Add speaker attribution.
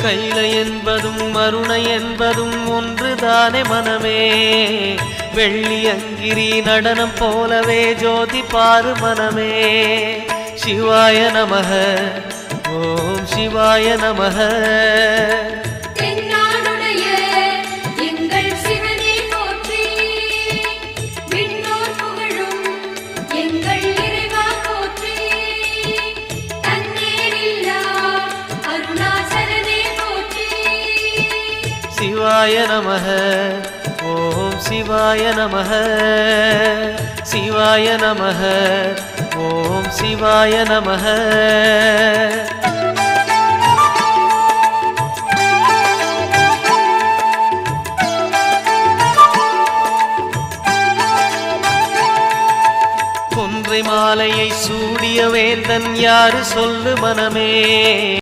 Speaker 1: கைலை என்பதும் மருணை என்பதும் ஒன்றுதானே மனமே. வெள்ளி அங்கிரி நடனம் போலவே ஜோதி பாரு மனமே. சிவாய நமஹ ஓம் சிவாய நமஹ. சிவாய நமஹ ஓம் சிவாய நமஹ. சிவாய நமஹ ஓம் சிவாய நமஹ. கொன்றை மாலையை சூடிய வேந்தன் யாரு சொல்லு மனமே.